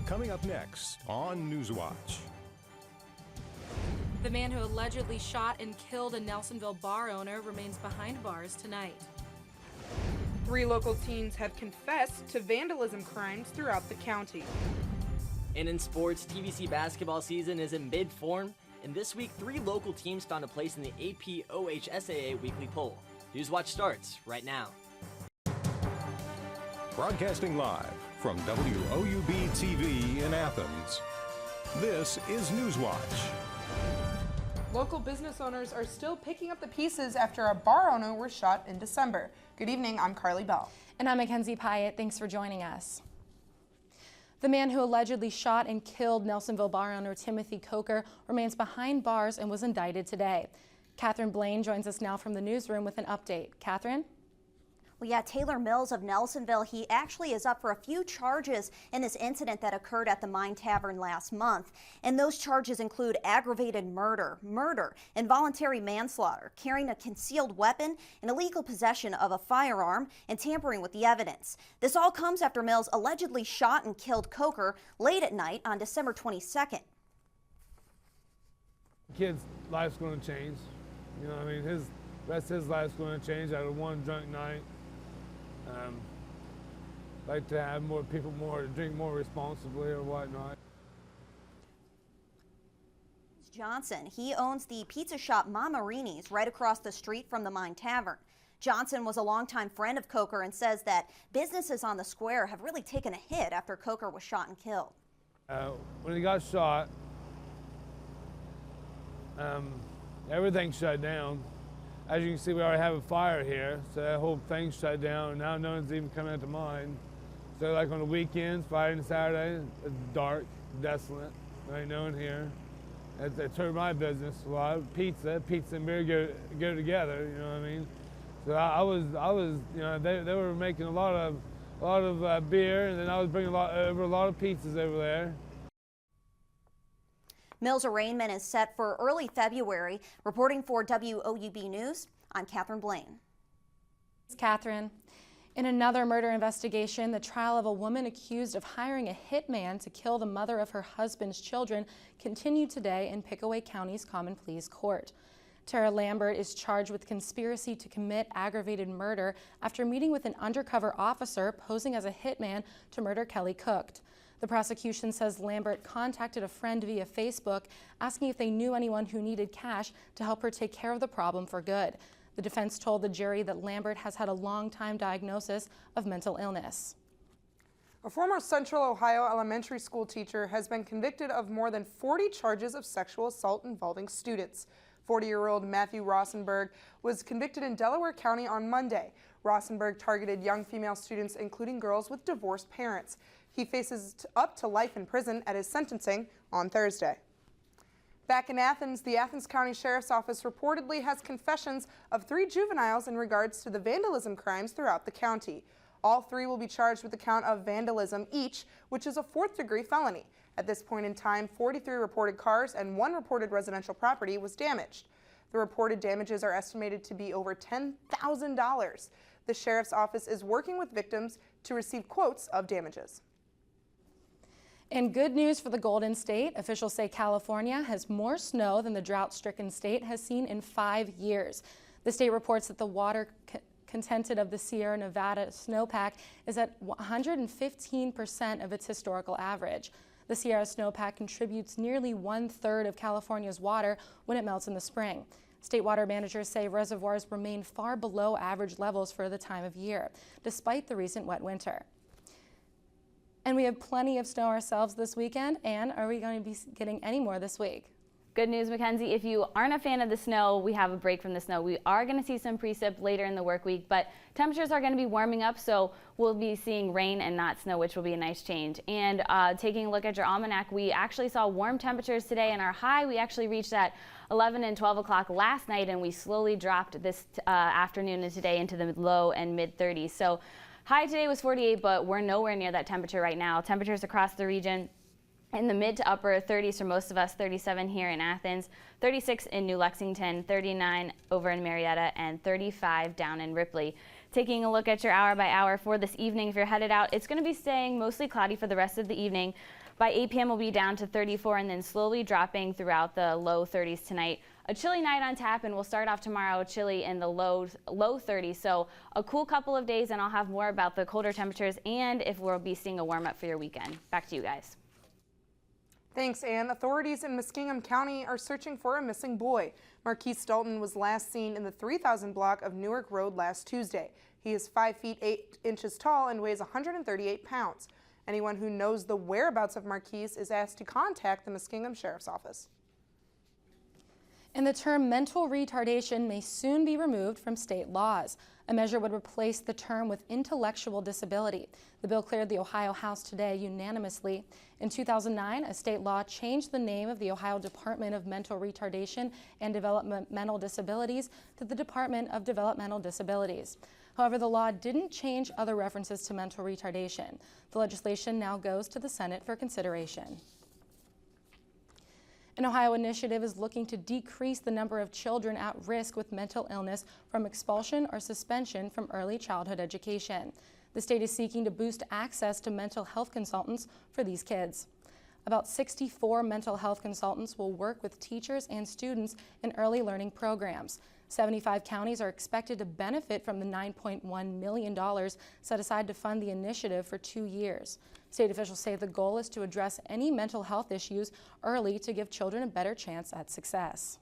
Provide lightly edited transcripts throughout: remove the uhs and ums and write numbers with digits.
Coming up next on Newswatch. The man who allegedly shot and killed a Nelsonville bar owner remains behind bars tonight. 3 local teens have confessed to vandalism crimes throughout the county. And in sports, TVC basketball season is in mid-form, and this week 3 local teams found a place in the AP OHSAA weekly poll. Newswatch starts right now. Broadcasting live from WOUB TV in Athens, this is Newswatch. Local business owners are still picking up the pieces after a bar owner was shot in December. Good evening, I'm Carly Bell. And I'm Mackenzie Pyatt. Thanks for joining us. The man who allegedly shot and killed Nelsonville bar owner Timothy Coker remains behind bars and was indicted today. Catherine Blaine joins us now from the newsroom with an update. Catherine? Well, yeah, Taylor Mills of Nelsonville, he actually is up for a few charges in this incident that occurred at the Mine Tavern last month. And those charges include aggravated murder, involuntary manslaughter, carrying a concealed weapon, and illegal possession of a firearm, and tampering with the evidence. This all comes after Mills allegedly shot and killed Coker late at night on December 22nd. Kid's life's going to change. You know what I mean? The rest of his life's going to change out of one drunk night. Like to have more people drink more responsibly or whatnot. Johnson, he owns the pizza shop Mamarini's right across the street from the Mine Tavern. Johnson was a longtime friend of Coker and says that businesses on the square have really taken a hit after Coker was shot and killed. When he got shot, everything shut down. As you can see, we already have a fire here, so that whole thing shut down, and now no one's even coming out to mine. So like on the weekends, Friday and Saturday, it's dark, desolate, there ain't no one here. It's hurt my business a lot. Pizza and beer go together, you know what I mean? So I was, you know, they were making a lot of beer, and then I was bringing a lot of pizzas over there. Mills' arraignment is set for early February. Reporting for WOUB News, I'm Catherine Blaine. It's Catherine. In another murder investigation, the trial of a woman accused of hiring a hitman to kill the mother of her husband's children continued today in Pickaway County's Common Pleas Court. Tara Lambert is charged with conspiracy to commit aggravated murder after meeting with an undercover officer posing as a hitman to murder Kelly Cook. The prosecution says Lambert contacted a friend via Facebook asking if they knew anyone who needed cash to help her take care of the problem for good. The defense told the jury that Lambert has had a long-time diagnosis of mental illness. A former Central Ohio elementary school teacher has been convicted of more than 40 charges of sexual assault involving students. 40-year-old Matthew Rosenberg was convicted in Delaware County on Monday. Rosenberg targeted young female students, including girls with divorced parents. He faces up to life in prison at his sentencing on Thursday. Back in Athens, the Athens County Sheriff's Office reportedly has confessions of 3 juveniles in regards to the vandalism crimes throughout the county. All 3 will be charged with the count of vandalism each, which is a 4th-degree felony. At this point in time, 43 reported cars and 1 reported residential property was damaged. The reported damages are estimated to be over $10,000. The Sheriff's Office is working with victims to receive quotes of damages. And good news for the Golden State. Officials say California has more snow than the drought-stricken state has seen in 5 years. The state reports that the water content of the Sierra Nevada snowpack is at 115% of its historical average. The Sierra snowpack contributes nearly 1/3 of California's water when it melts in the spring. State water managers say reservoirs remain far below average levels for the time of year, despite the recent wet winter. And we have plenty of snow ourselves this weekend, and are we going to be getting any more this week? Good news, Mackenzie. If you aren't a fan of the snow, we have a break from the snow. We are going to see some precip later in the work week, but temperatures are going to be warming up, so we'll be seeing rain and not snow, which will be a nice change. And taking a look at your almanac, we actually saw warm temperatures today, and our high we actually reached at 11 and 12 o'clock last night, and we slowly dropped this afternoon and today into the low and mid 30s. So high today was 48, but we're nowhere near that temperature right now. Temperatures across the region in the mid to upper 30s for most of us, 37 here in Athens, 36 in New Lexington, 39 over in Marietta, and 35 down in Ripley. Taking a look at your hour by hour for this evening, if you're headed out, it's going to be staying mostly cloudy for the rest of the evening. By 8 p.m. we'll be down to 34 and then slowly dropping throughout the low 30s tonight. A chilly night on tap, and we'll start off tomorrow chilly in the low 30s. So a cool couple of days, and I'll have more about the colder temperatures and if we'll be seeing a warm up for your weekend. Back to you guys. Thanks, Ann. Authorities in Muskingum County are searching for a missing boy. Marquise Dalton was last seen in the 3000 block of Newark Road last Tuesday. He is 5 feet 8 inches tall and weighs 138 pounds. Anyone who knows the whereabouts of Marquise is asked to contact the Muskingum Sheriff's Office. And the term mental retardation may soon be removed from state laws. A measure would replace the term with intellectual disability. The bill cleared the Ohio House today unanimously. In 2009, a state law changed the name of the Ohio Department of Mental Retardation and Developmental Disabilities to the Department of Developmental Disabilities. However, the law didn't change other references to mental retardation. The legislation now goes to the Senate for consideration. An Ohio initiative is looking to decrease the number of children at risk with mental illness from expulsion or suspension from early childhood education. The state is seeking to boost access to mental health consultants for these kids. About 64 mental health consultants will work with teachers and students in early learning programs. 75 counties are expected to benefit from the $9.1 million set aside to fund the initiative for 2 years. State officials say the goal is to address any mental health issues early to give children a better chance at success.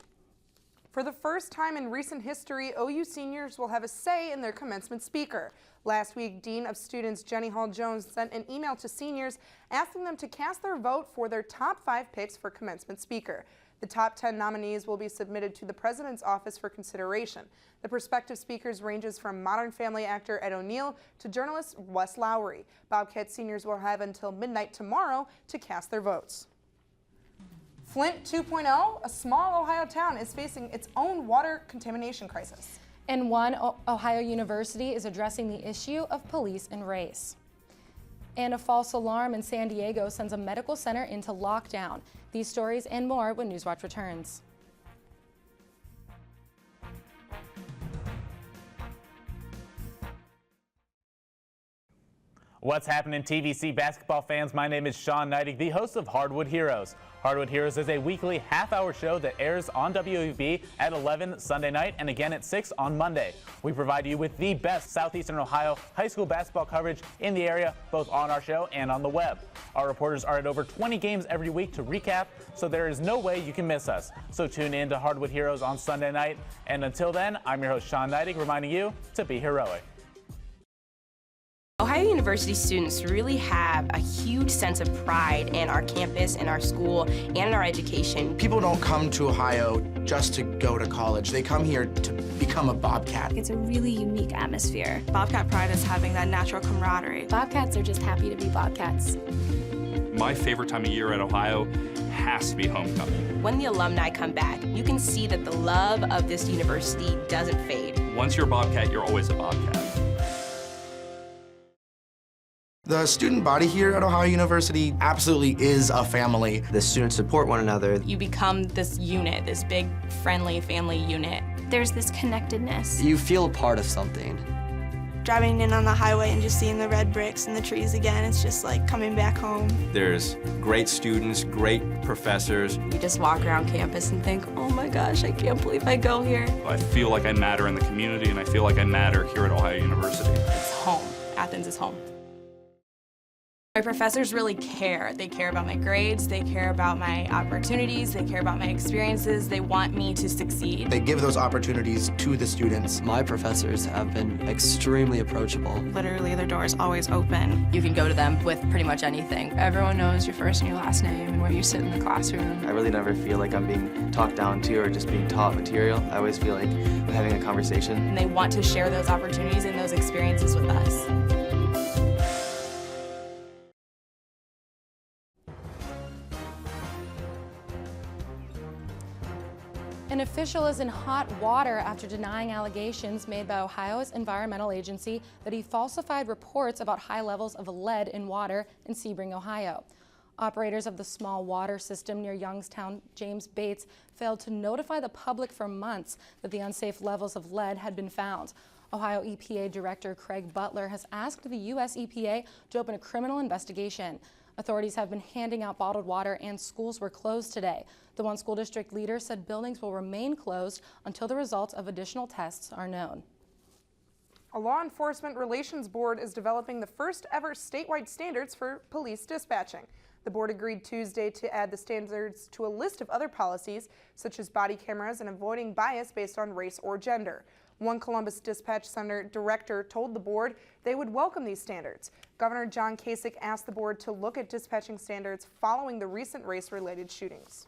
For the first time in recent history, OU seniors will have a say in their commencement speaker. Last week, Dean of Students Jenny Hall-Jones sent an email to seniors asking them to cast their vote for their top 5 picks for commencement speaker. The top 10 nominees will be submitted to the President's office for consideration. The prospective speakers ranges from Modern Family actor Ed O'Neill to journalist Wes Lowry. Bobcat seniors will have until midnight tomorrow to cast their votes. Flint 2.0, a small Ohio town, is facing its own water contamination crisis. And one Ohio university is addressing the issue of police and race. And a false alarm in San Diego sends a medical center into lockdown. These stories and more when Newswatch returns. What's happening, TVC basketball fans? My name is Sean Neidig, the host of Hardwood Heroes. Hardwood Heroes is a weekly half-hour show that airs on WOUB at 11 Sunday night and again at 6 on Monday. We provide you with the best Southeastern Ohio high school basketball coverage in the area, both on our show and on the web. Our reporters are at over 20 games every week to recap, so there is no way you can miss us. So tune in to Hardwood Heroes on Sunday night. And until then, I'm your host, Sean Neidig, reminding you to be heroic. Ohio University students really have a huge sense of pride in our campus, in our school, and in our education. People don't come to Ohio just to go to college. They come here to become a Bobcat. It's a really unique atmosphere. Bobcat pride is having that natural camaraderie. Bobcats are just happy to be Bobcats. My favorite time of year at Ohio has to be homecoming. When the alumni come back, you can see that the love of this university doesn't fade. Once you're a Bobcat, you're always a Bobcat. The student body here at Ohio University absolutely is a family. The students support one another. You become this unit, this big, friendly family unit. There's this connectedness. You feel a part of something. Driving in on the highway and just seeing the red bricks and the trees again, it's just like coming back home. There's great students, great professors. You just walk around campus and think, oh my gosh, I can't believe I go here. I feel like I matter in the community, and I feel like I matter here at Ohio University. It's home. Athens is home. My professors really care. They care about my grades, they care about my opportunities, they care about my experiences, they want me to succeed. They give those opportunities to the students. My professors have been extremely approachable. Literally, their door is always open. You can go to them with pretty much anything. Everyone knows your first and your last name and where you sit in the classroom. I really never feel like I'm being talked down to or just being taught material. I always feel like I'm having a conversation. And they want to share those opportunities and those experiences with us. An official is in hot water after denying allegations made by Ohio's environmental agency that he falsified reports about high levels of lead in water in Sebring, Ohio. Operators of the small water system near Youngstown, James Bates, failed to notify the public for months that the unsafe levels of lead had been found. Ohio EPA Director Craig Butler has asked the U.S. EPA to open a criminal investigation. Authorities have been handing out bottled water and schools were closed today. The one school district leader said buildings will remain closed until the results of additional tests are known. A law enforcement relations board is developing the first ever statewide standards for police dispatching. The board agreed Tuesday to add the standards to a list of other policies, such as body cameras and avoiding bias based on race or gender. One Columbus Dispatch Center director told the board they would welcome these standards. Governor John Kasich asked the board to look at dispatching standards following the recent race-related shootings.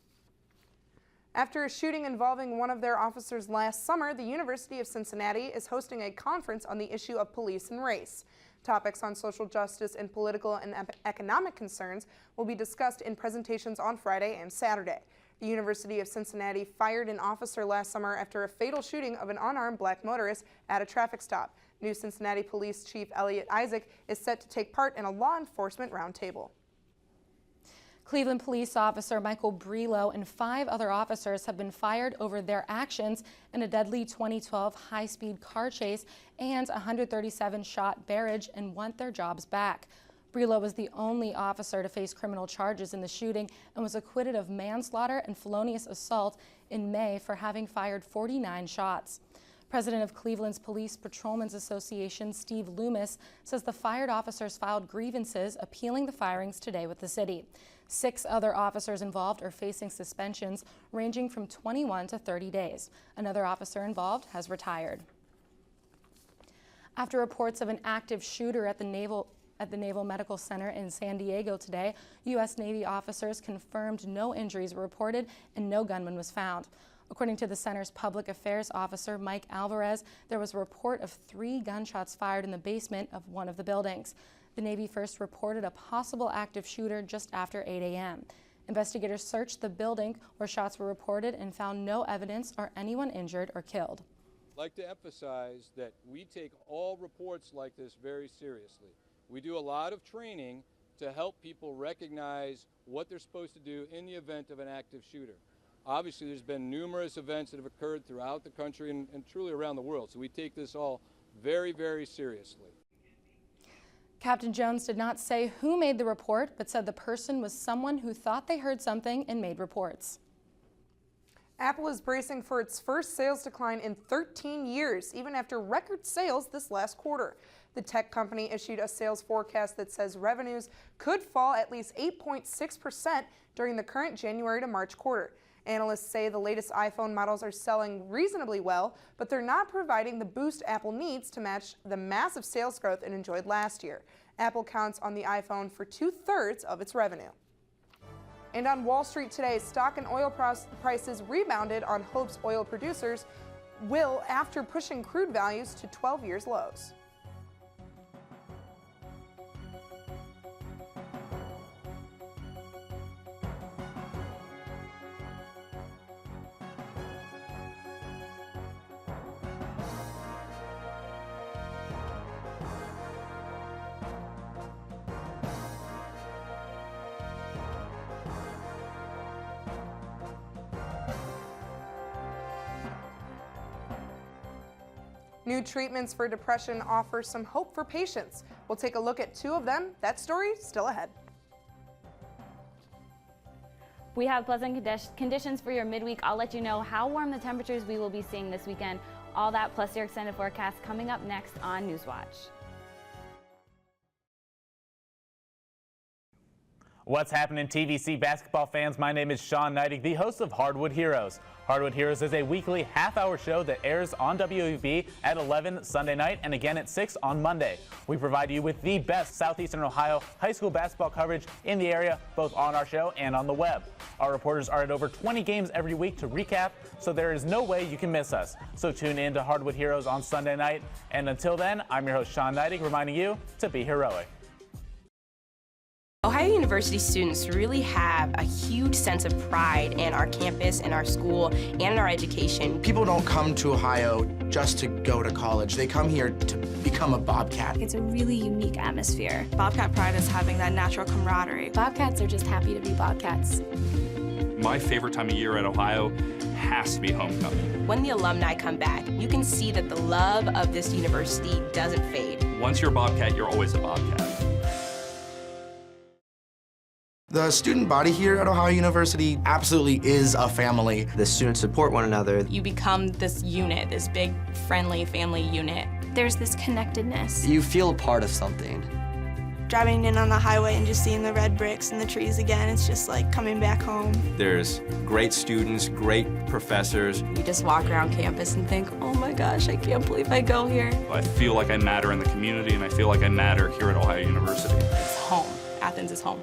After a shooting involving one of their officers last summer, the University of Cincinnati is hosting a conference on the issue of police and race. Topics on social justice and political and economic concerns will be discussed in presentations on Friday and Saturday. The University of Cincinnati fired an officer last summer after a fatal shooting of an unarmed black motorist at a traffic stop. New Cincinnati Police Chief Elliot Isaac is set to take part in a law enforcement roundtable. Cleveland police officer Michael Brelo and 5 other officers have been fired over their actions in a deadly 2012 high-speed car chase and a 137-shot barrage and want their jobs back. Brelo was the only officer to face criminal charges in the shooting and was acquitted of manslaughter and felonious assault in May for having fired 49 shots. President of Cleveland's Police Patrolmen's Association, Steve Loomis, says the fired officers filed grievances appealing the firings today with the city. 6 other officers involved are facing suspensions ranging from 21 to 30 days. Another officer involved has retired. After reports of an active shooter at the Naval Medical Center in San Diego today, U.S. Navy officers confirmed no injuries were reported and no gunman was found. According to the center's public affairs officer, Mike Alvarez, there was a report of 3 gunshots fired in the basement of one of the buildings. The Navy first reported a possible active shooter just after 8 a.m. Investigators searched the building where shots were reported and found no evidence or anyone injured or killed. I'd like to emphasize that we take all reports like this very seriously. We do a lot of training to help people recognize what they're supposed to do in the event of an active shooter. Obviously, there's been numerous events that have occurred throughout the country and truly around the world, so we take this all very, very seriously. Captain Jones did not say who made the report, but said the person was someone who thought they heard something and made reports. Apple is bracing for its first sales decline in 13 years, even after record sales this last quarter. The tech company issued a sales forecast that says revenues could fall at least 8.6% during the current January to March quarter. Analysts say the latest iPhone models are selling reasonably well, but they're not providing the boost Apple needs to match the massive sales growth it enjoyed last year. Apple counts on the iPhone for 2/3 of its revenue. And on Wall Street today, stock and oil prices rebounded on hopes oil producers will after pushing crude values to 12 years lows. New treatments for depression offer some hope for patients. We'll take a look at 2 of them. That story still ahead. We have pleasant conditions for your midweek. I'll let you know how warm the temperatures we will be seeing this weekend. All that plus your extended forecast coming up next on Newswatch. What's happening, TVC basketball fans? My name is Sean Neidig, the host of Hardwood Heroes. Hardwood Heroes is a weekly half-hour show that airs on WOUB at 11 Sunday night and again at 6 on Monday. We provide you with the best Southeastern Ohio high school basketball coverage in the area, both on our show and on the web. Our reporters are at over 20 games every week to recap, so there is no way you can miss us. So tune in to Hardwood Heroes on Sunday night. And until then, I'm your host, Sean Neidig, reminding you to be heroic. Ohio University students really have a huge sense of pride in our campus, in our school, and in our education. People don't come to Ohio just to go to college. They come here to become a Bobcat. It's a really unique atmosphere. Bobcat pride is having that natural camaraderie. Bobcats are just happy to be Bobcats. My favorite time of year at Ohio has to be homecoming. When the alumni come back, you can see that the love of this university doesn't fade. Once you're a Bobcat, you're always a Bobcat. The student body here at Ohio University absolutely is a family. The students support one another. You become this unit, this big, friendly family unit. There's this connectedness. You feel a part of something. Driving in on the highway and just seeing the red bricks and the trees again, it's just like coming back home. There's great students, great professors. You just walk around campus and think, oh my gosh, I can't believe I go here. I feel like I matter in the community, and I feel like I matter here at Ohio University. It's home. Athens is home.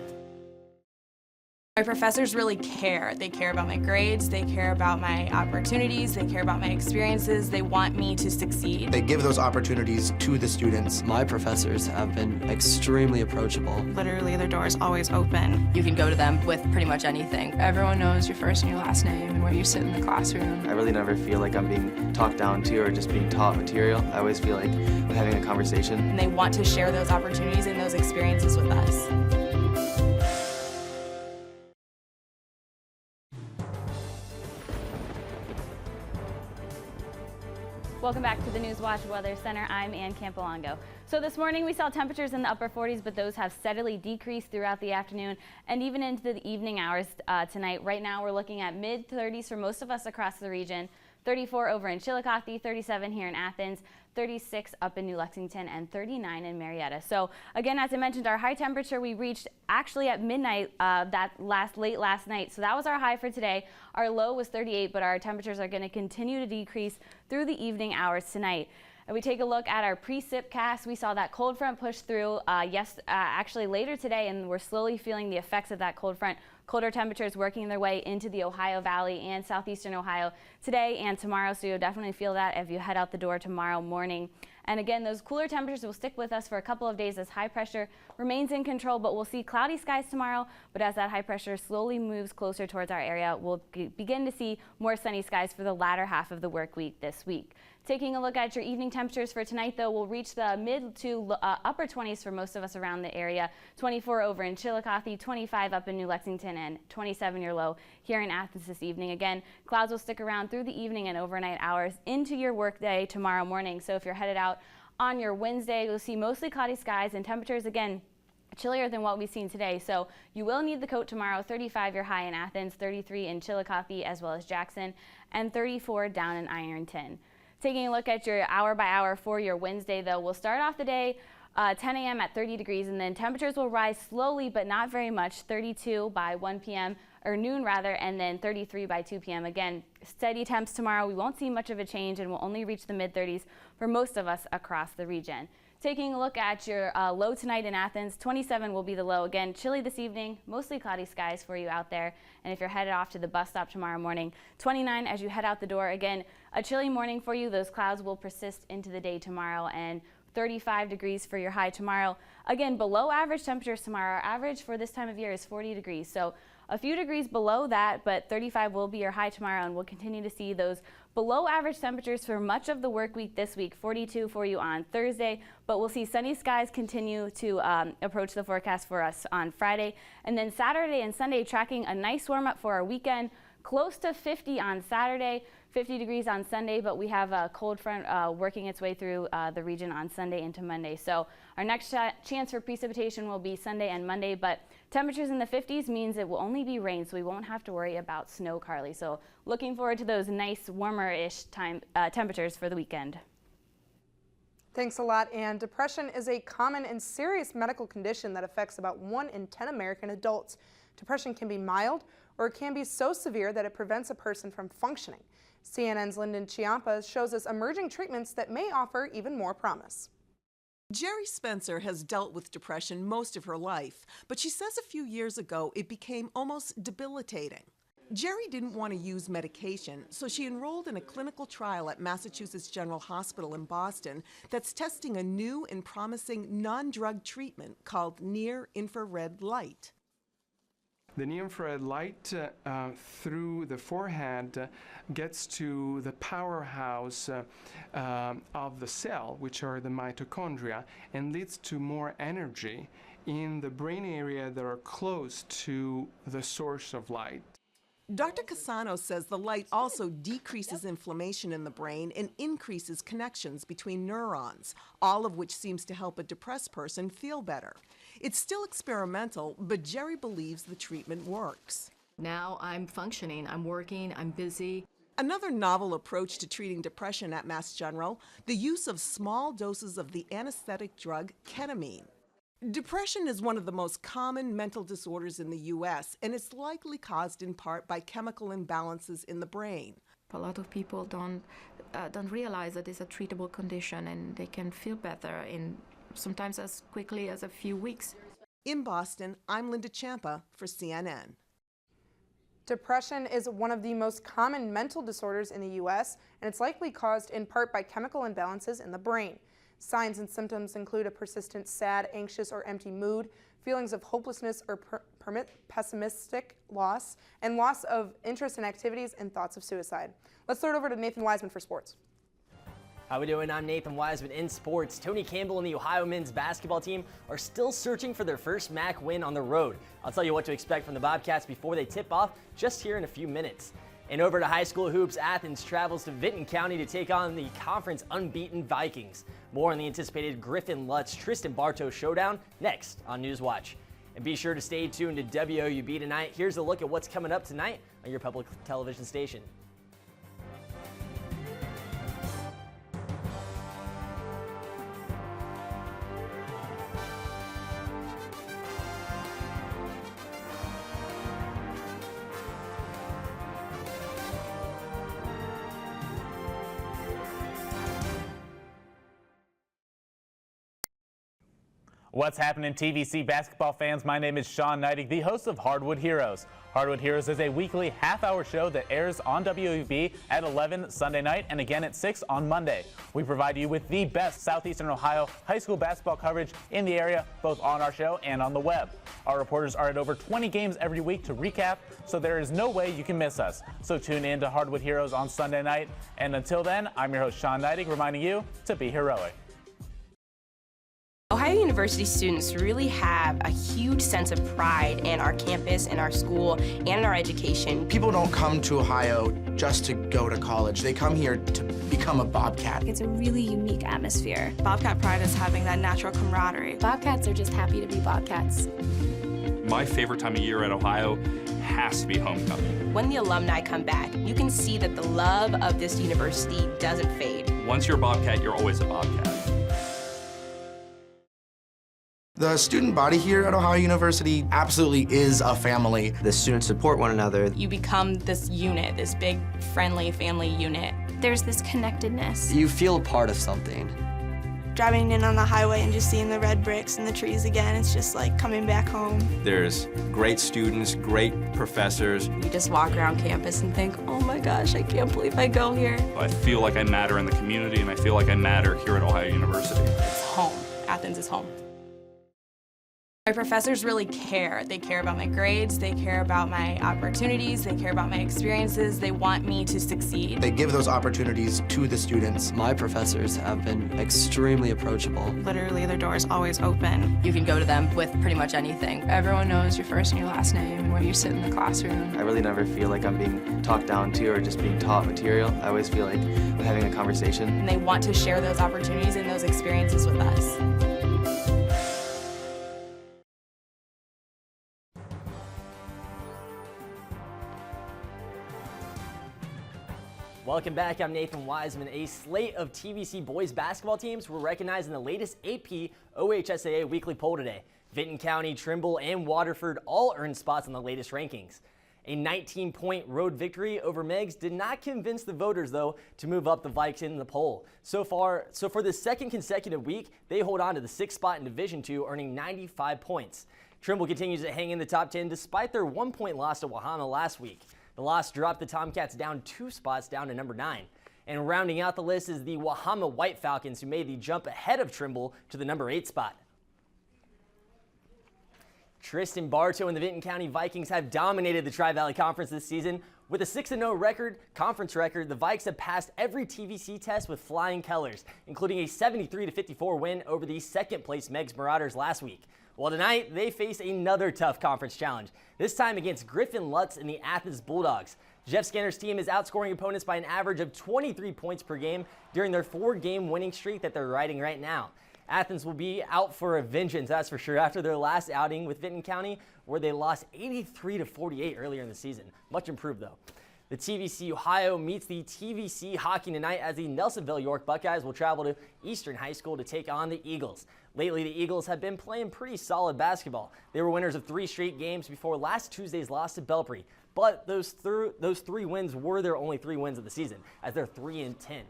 My professors really care. They care about my grades, they care about my opportunities, they care about my experiences, they want me to succeed. They give those opportunities to the students. My professors have been extremely approachable. Literally, their door is always open. You can go to them with pretty much anything. Everyone knows your first and your last name and where you sit in the classroom. I really never feel like I'm being talked down to or just being taught material. I always feel like I'm having a conversation. And they want to share those opportunities and those experiences with us. Welcome back to the Newswatch Weather Center. I'm Ann Campolongo. So this morning we saw temperatures in the upper 40s, but those have steadily decreased throughout the afternoon and even into the evening hours tonight. Right now we're looking at mid-30s for most of us across the region. 34 over in Chillicothe, 37 here in Athens, 36 up in New Lexington, and 39 in Marietta. So again, as I mentioned, our high temperature we reached actually at midnight late last night. So that was our high for today. Our low was 38, but our temperatures are going to continue to decrease through the evening hours tonight. And we take a look at our pre-sip cast. We saw that cold front push through actually later today, and we're slowly feeling the effects of that cold front. Colder temperatures working their way into the Ohio Valley and southeastern Ohio today and tomorrow, so you'll definitely feel that if you head out the door tomorrow morning. And again, those cooler temperatures will stick with us for a couple of days as high pressure remains in control, but we'll see cloudy skies tomorrow. But as that high pressure slowly moves closer towards our area, we'll begin to see more sunny skies for the latter half of the work week this week. Taking a look at your evening temperatures for tonight, though, we'll reach the mid to upper 20s for most of us around the area. 24 over in Chillicothe, 25 up in New Lexington, and 27 your low here in Athens this evening. Again, clouds will stick around through the evening and overnight hours into your workday tomorrow morning. So if you're headed out on your Wednesday, you'll see mostly cloudy skies and temperatures, again, chillier than what we've seen today. So you will need the coat tomorrow. 35 your high in Athens, 33 in Chillicothe as well as Jackson, and 34 down in Ironton. Taking a look at your hour by hour for your Wednesday, though, we'll start off the day 10 a.m. at 30 degrees, and then temperatures will rise slowly but not very much, 32 by 1 p.m. or noon rather, and then 33 by 2 p.m. Again, steady temps tomorrow. We won't see much of a change, and we'll only reach the mid-30s for most of us across the region. Taking a look at your low tonight in Athens, 27 will be the low. Again, chilly this evening, mostly cloudy skies for you out there. And if you're headed off to the bus stop tomorrow morning, 29 as you head out the door. Again, a chilly morning for you. Those clouds will persist into the day tomorrow, and 35 degrees for your high tomorrow. Again, below average temperatures tomorrow. Our average for this time of year is 40 degrees. So a few degrees below that, but 35 will be your high tomorrow, and we'll continue to see those below average temperatures for much of the work week this week. 42 for you on Thursday, but we'll see sunny skies continue to approach the forecast for us on Friday. And then Saturday and Sunday tracking a nice warm up for our weekend. Close to 50 on Saturday, 50 degrees on Sunday, but we have a cold front working its way through the region on Sunday into Monday. So our next chance for precipitation will be Sunday and Monday, but temperatures in the 50s means it will only be rain, so we won't have to worry about snow, Carly. So looking forward to those nice warmer-ish temperatures for the weekend. Thanks a lot, Ann. Depression is a common and serious medical condition that affects about 1 in 10 American adults. Depression can be mild, or it can be so severe that it prevents a person from functioning. CNN's Lyndon Chiampa shows us emerging treatments that may offer even more promise. Jerry Spencer has dealt with depression most of her life, but she says a few years ago it became almost debilitating. Jerry didn't want to use medication, so she enrolled in a clinical trial at Massachusetts General Hospital in Boston that's testing a new and promising non-drug treatment called near-infrared light. The near-infrared light through the forehead gets to the powerhouse of the cell, which are the mitochondria, and leads to more energy in the brain area that are close to the source of light. Dr. Casano says the light also decreases inflammation in the brain and increases connections between neurons, all of which seems to help a depressed person feel better. It's still experimental, but Jerry believes the treatment works. Now I'm functioning, I'm working, I'm busy. Another novel approach to treating depression at Mass General, the use of small doses of the anesthetic drug ketamine. Depression is one of the most common mental disorders in the U.S., and it's likely caused in part by chemical imbalances in the brain. A lot of people don't realize that it's a treatable condition and they can feel better in sometimes as quickly as a few weeks. In Boston, I'm Linda Champa for CNN. Depression is one of the most common mental disorders in the U.S., and it's likely caused in part by chemical imbalances in the brain. Signs and symptoms include a persistent sad, anxious, or empty mood, feelings of hopelessness or pessimistic loss, and loss of interest in activities and thoughts of suicide. Let's throw it over to Nathan Wiseman for sports. How we doing? I'm Nathan Wiseman in sports. Tony Campbell and the Ohio men's basketball team are still searching for their first MAC win on the road. I'll tell you what to expect from the Bobcats before they tip off just here in a few minutes. And over to high school hoops, Athens travels to Vinton County to take on the conference unbeaten Vikings. More on the anticipated Griffin Lutz-Tristan Bartow showdown next on Newswatch. And be sure to stay tuned to WOUB tonight. Here's a look at what's coming up tonight on your public television station. What's happening, TVC basketball fans? My name is Sean Neidig, the host of Hardwood Heroes. Hardwood Heroes is a weekly half-hour show that airs on WOUB at 11 Sunday night and again at 6 on Monday. We provide you with the best Southeastern Ohio high school basketball coverage in the area, both on our show and on the web. Our reporters are at over 20 games every week to recap, so there is no way you can miss us. So tune in to Hardwood Heroes on Sunday night. And until then, I'm your host, Sean Neidig, reminding you to be heroic. Ohio University students really have a huge sense of pride in our campus, in our school, and in our education. People don't come to Ohio just to go to college. They come here to become a Bobcat. It's a really unique atmosphere. Bobcat pride is having that natural camaraderie. Bobcats are just happy to be Bobcats. My favorite time of year at Ohio has to be homecoming. When the alumni come back, you can see that the love of this university doesn't fade. Once you're a Bobcat, you're always a Bobcat. The student body here at Ohio University absolutely is a family. The students support one another. You become this unit, this big, friendly family unit. There's this connectedness. You feel a part of something. Driving in on the highway and just seeing the red bricks and the trees again, it's just like coming back home. There's great students, great professors. You just walk around campus and think, oh my gosh, I can't believe I go here. I feel like I matter in the community, and I feel like I matter here at Ohio University. It's home. Athens is home. My professors really care. They care about my grades, they care about my opportunities, they care about my experiences, they want me to succeed. They give those opportunities to the students. My professors have been extremely approachable. Literally, their door is always open. You can go to them with pretty much anything. Everyone knows your first and your last name and where you sit in the classroom. I really never feel like I'm being talked down to or just being taught material. I always feel like I'm having a conversation. And they want to share those opportunities and those experiences with us. Welcome back. I'm Nathan Wiseman. A slate of TVC boys basketball teams were recognized in the latest AP OHSAA weekly poll today. Vinton County, Trimble, and Waterford all earned spots on the latest rankings. A 19-point road victory over Meigs did not convince the voters, though, to move up the Vikes in the poll. So for the second consecutive week, they hold on to the 6th spot in Division II, earning 95 points. Trimble continues to hang in the top 10 despite their 1-point loss to WOUB last week. The loss dropped the Tomcats down 2 spots down to number 9. And rounding out the list is the WOUB White Falcons, who made the jump ahead of Trimble to the number 8 spot. Tristan Bartow and the Vinton County Vikings have dominated the Tri-Valley Conference this season. With a 6-0 conference record, the Vikes have passed every TVC test with flying colors, including a 73-54 win over the second-place Meigs Marauders last week. Well, tonight they face another tough conference challenge, this time against Griffin Lutz and the Athens Bulldogs. Jeff Skinner's team is outscoring opponents by an average of 23 points per game during their 4-game winning streak that they're riding right now. Athens will be out for a vengeance, that's for sure, after their last outing with Vinton County, where they lost 83-48 earlier in the season. Much improved, though. The TVC Ohio meets the TVC Hockey tonight as the Nelsonville York Buckeyes will travel to Eastern High School to take on the Eagles. Lately, the Eagles have been playing pretty solid basketball. They were winners of 3 straight games before last Tuesday's loss to Belpre. But those 3 wins were their only 3 wins of the season, as they're 3-10.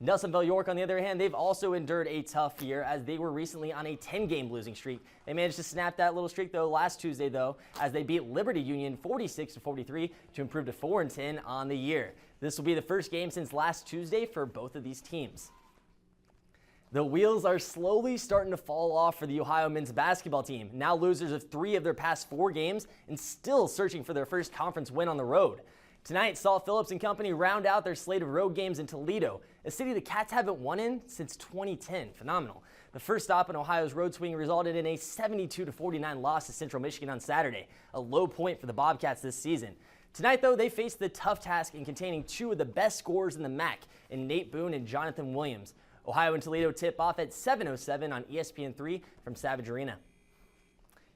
Nelsonville York, on the other hand, they've also endured a tough year as they were recently on a 10-game losing streak. They managed to snap that little streak, though, last Tuesday, as they beat Liberty Union 46-43 to improve to 4-10 on the year. This will be the first game since last Tuesday for both of these teams. The wheels are slowly starting to fall off for the Ohio men's basketball team, now losers of 3 of their past 4 games and still searching for their first conference win on the road. Tonight, Saul Phillips and company round out their slate of road games in Toledo, a city the Cats haven't won in since 2010. Phenomenal. The first stop in Ohio's road swing resulted in a 72-49 loss to Central Michigan on Saturday, a low point for the Bobcats this season. Tonight, though, they face the tough task in containing 2 of the best scorers in the MAC, in Nate Boone and Jonathan Williams. Ohio and Toledo tip off at 7:07 on ESPN3 from Savage Arena.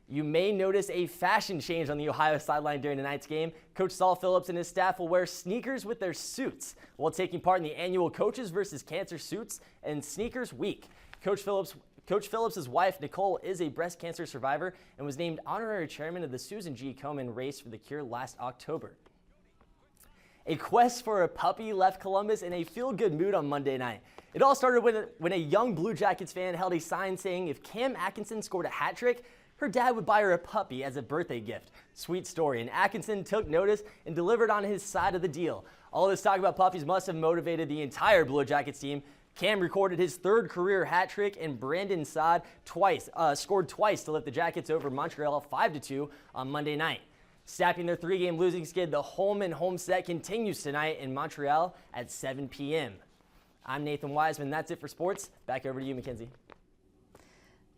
You may notice a fashion change on the Ohio sideline during tonight's game. Coach Saul Phillips and his staff will wear sneakers with their suits while taking part in the annual Coaches versus Cancer Suits and Sneakers Week. Coach Phillips' wife, Nicole, is a breast cancer survivor and was named honorary chairman of the Susan G. Komen Race for the Cure last October. A quest for a puppy left Columbus in a feel-good mood on Monday night. It all started when a young Blue Jackets fan held a sign saying if Cam Atkinson scored a hat trick, her dad would buy her a puppy as a birthday gift. Sweet story, and Atkinson took notice and delivered on his side of the deal. All this talk about puppies must have motivated the entire Blue Jackets team. Cam recorded his 3rd career hat trick, and Brandon Saad scored twice to lift the Jackets over Montreal 5-2 on Monday night. Snapping their 3-game losing skid, the home set continues tonight in Montreal at 7 p.m. I'm Nathan Wiseman. That's it for sports. Back over to you, Mackenzie.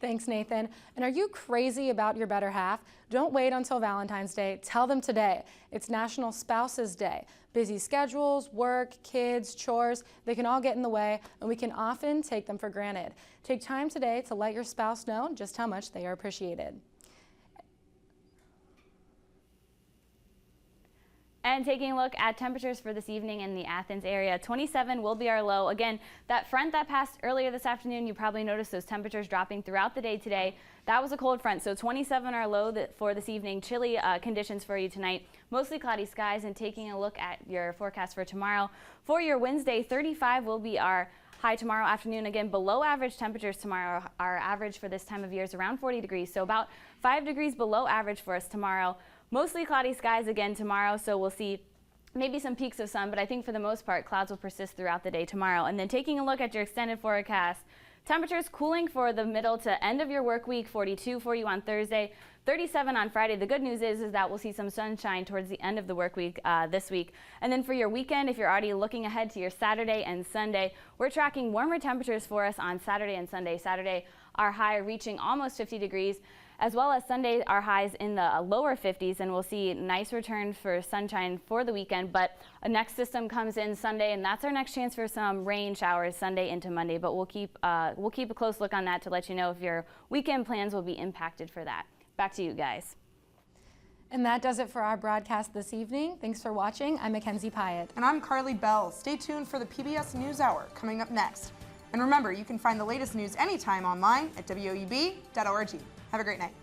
Thanks, Nathan. And are you crazy about your better half? Don't wait until Valentine's Day. Tell them today. It's National Spouses Day. Busy schedules, work, kids, chores, they can all get in the way, and we can often take them for granted. Take time today to let your spouse know just how much they are appreciated. And taking a look at temperatures for this evening in the Athens area, 27 will be our low. Again, that front that passed earlier this afternoon, you probably noticed those temperatures dropping throughout the day today. That was a cold front, so 27 our low for this evening. Chilly conditions for you tonight. Mostly cloudy skies. And taking a look at your forecast for tomorrow. For your Wednesday, 35 will be our high tomorrow afternoon. Again, below average temperatures tomorrow. Our average for this time of year is around 40 degrees, so about 5 degrees below average for us tomorrow. Mostly cloudy skies again tomorrow, so we'll see maybe some peaks of sun, but I think for the most part, clouds will persist throughout the day tomorrow. And then taking a look at your extended forecast, temperatures cooling for the middle to end of your work week, 42 for you on Thursday, 37 on Friday. The good news is that we'll see some sunshine towards the end of the work week this week. And then for your weekend, if you're already looking ahead to your Saturday and Sunday, we're tracking warmer temperatures for us on Saturday and Sunday. Saturday, our high reaching almost 50 degrees. As well as Sunday, our highs in the lower 50s, and we'll see nice return for sunshine for the weekend. But a next system comes in Sunday, and that's our next chance for some rain showers Sunday into Monday. But we'll keep a close look on that to let you know if your weekend plans will be impacted for that. Back to you guys. And that does it for our broadcast this evening. Thanks for watching. I'm Mackenzie Pyatt. And I'm Carly Bell. Stay tuned for the PBS NewsHour coming up next. And remember, you can find the latest news anytime online at WOUB.org. Have a great night.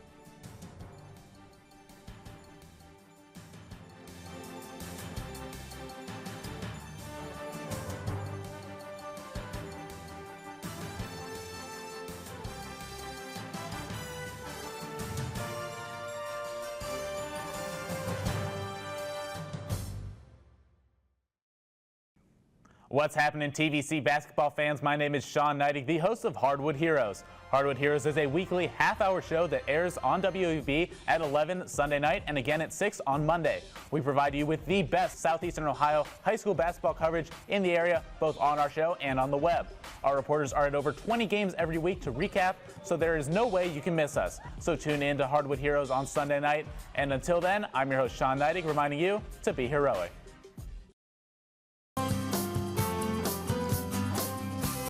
What's happening, TVC basketball fans? My name is Sean Neidig, the host of Hardwood Heroes. Hardwood Heroes is a weekly half-hour show that airs on WOUB at 11 Sunday night and again at 6 on Monday. We provide you with the best Southeastern Ohio high school basketball coverage in the area, both on our show and on the web. Our reporters are at over 20 games every week to recap, so there is no way you can miss us. So tune in to Hardwood Heroes on Sunday night. And until then, I'm your host, Sean Neidig, reminding you to be heroic.